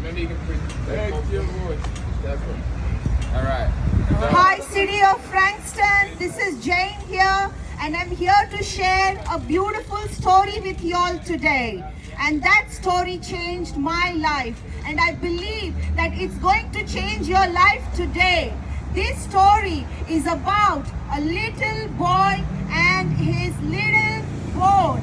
Maybe you can project your voice. Definitely. All right. Hi, City of Frankston. This is Jane here, and I'm here to share a beautiful story with you all today. And that story changed my life, and I believe that it's going to change your life today. This story is about a little boy and his little boat.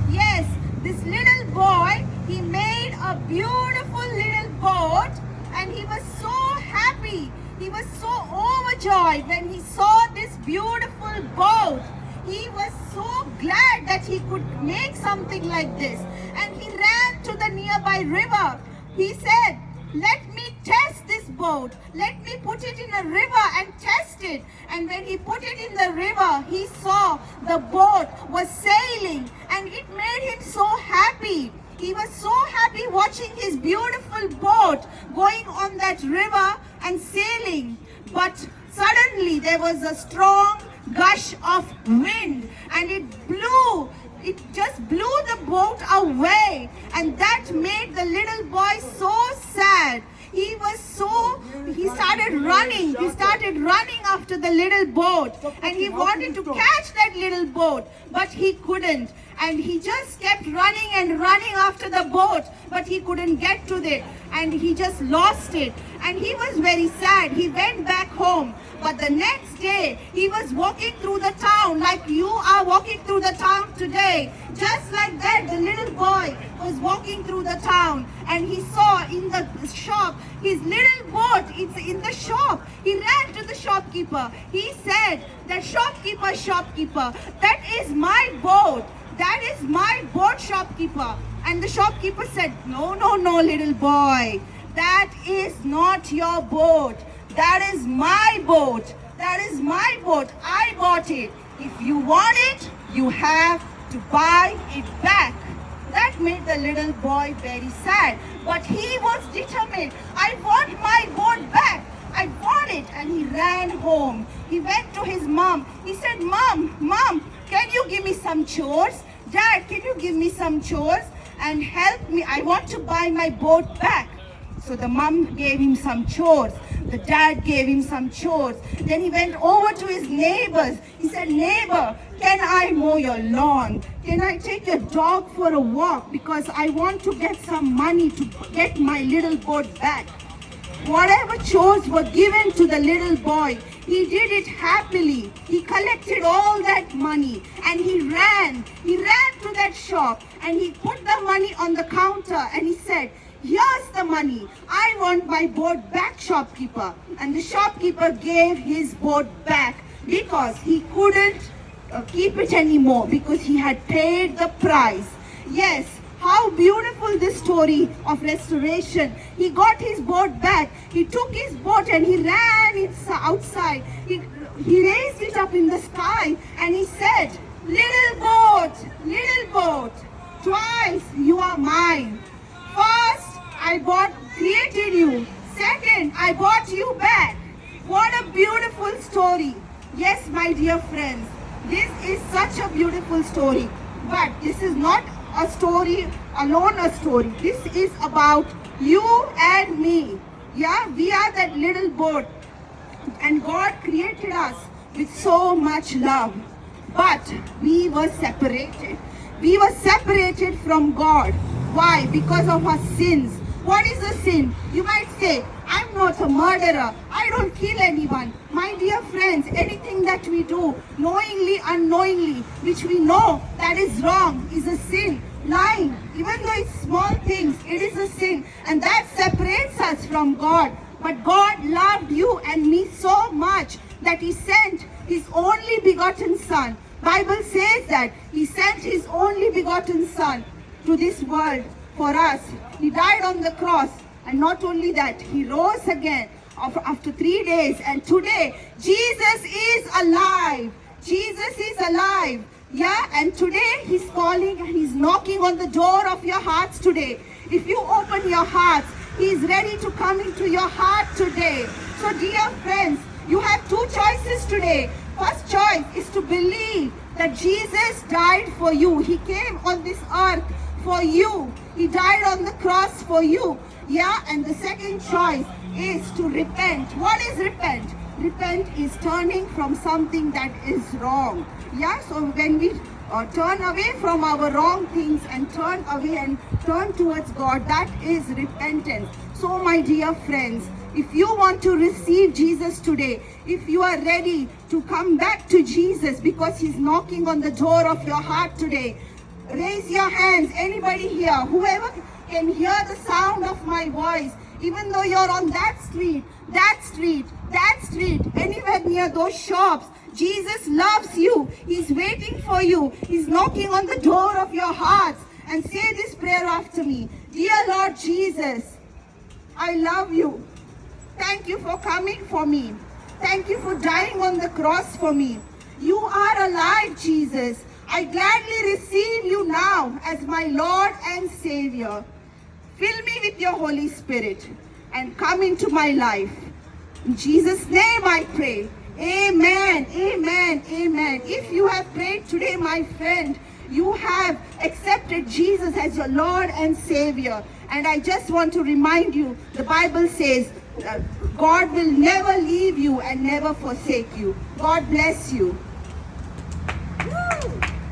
Yes, this little boy, he made a beautiful little boat, and he was so happy. He was so overjoyed when he saw this beautiful boat. He was so glad that he could make something like this. And he ran to the nearby river. He said, "Let me test this boat. Let me put it in a river and test it." And when he put it in the river, he saw the boat was sailing, and it made him so happy. He was so happy watching his beautiful boat going on that river and sailing. But suddenly there was a strong gush of wind, and it just blew the boat away, and that made the little boy so sad. He started running after the little boat, and he wanted to catch that little boat, but he couldn't. And he just kept running and running after the boat, but he couldn't get to it, and he just lost it. And he was very sad. He went back home. But the next day, he was walking through the town like you are walking through the town today. Just like that, the little boy was walking through the town, and he saw in the shop his little boat. It's in the shop. He ran to the shopkeeper. He said, "That shopkeeper, that is my boat. That is my boat, shopkeeper." And the shopkeeper said, no, little boy. That is not your boat. That is my boat. That is my boat. I bought it. If you want it, you have to buy it back. That made the little boy very sad. But he was determined. I want my boat back. I want it. And he ran home. He went to his mom. He said, Mom, can you give me some chores? Dad, can you give me some chores and help me? I want to buy my boat back. So the mom gave him some chores. The dad gave him some chores. Then he went over to his neighbors. He said, "Neighbor, can I mow your lawn? Can I take your dog for a walk? Because I want to get some money to get my little boat back." Whatever chores were given to the little boy, he did it happily. He collected all that money, and he ran to that shop, and he put the money on the counter, and he said, "Here's the money. I want my boat back, shopkeeper." And the shopkeeper gave his boat back because he couldn't keep it anymore, because he had paid the price. Yes, how beautiful this story of restoration. He got his boat back. He took his boat and he ran it outside. He raised it up in the sky, and he said, little boat, twice you are mine. First, I created you. Second, I bought you back." What a beautiful story. Yes, my dear friends, this is such a beautiful story. But this is not a story alone, a story. This is about you and me. Yeah, we are that little boat, and God created us with so much love. But we were separated. We were separated from God. Why? Because of our sins. What is a sin? You might say, "I'm not a murderer. I don't kill anyone." My dear friends, anything that we do, knowingly, unknowingly, which we know that is wrong, is a sin. Lying, even though it's small things, it is a sin. And that separates us from God. But God loved you and me so much that He sent His only begotten Son. Bible says that He sent His only begotten Son to this world for us. He died on the cross, and not only that, He rose again after 3 days, and today Jesus is alive. Jesus is alive. Yeah, and today He's calling and He's knocking on the door of your hearts today. If you open your hearts, He is ready to come into your heart today. So dear friends, you have two choices today. First choice is to believe that Jesus died for you. He came on this earth for you. He died on the cross for you. Yeah, and the second choice is to repent. What is repent? Repent is turning from something that is wrong. Yeah, so when we turn away from our wrong things and turn away and turn towards God, that is repentance. So my dear friends, if you want to receive Jesus today, if you are ready to come back to Jesus because He's knocking on the door of your heart today, raise your hands. Anybody here, whoever can hear the sound of my voice, even though you're on that street, anywhere near those shops, Jesus loves you. He's waiting for you. He's knocking on the door of your hearts. And say this prayer after me. Dear Lord Jesus, I love you. Thank you for coming for me. Thank you for dying on the cross for me. You are alive, Jesus. I gladly receive you now as my Lord and Savior. Fill me with your Holy Spirit and come into my life. In Jesus' name I pray. Amen, amen, amen. If you have prayed today, my friend, you have accepted Jesus as your Lord and Savior. And I just want to remind you, the Bible says, God will never leave you and never forsake you. God bless you.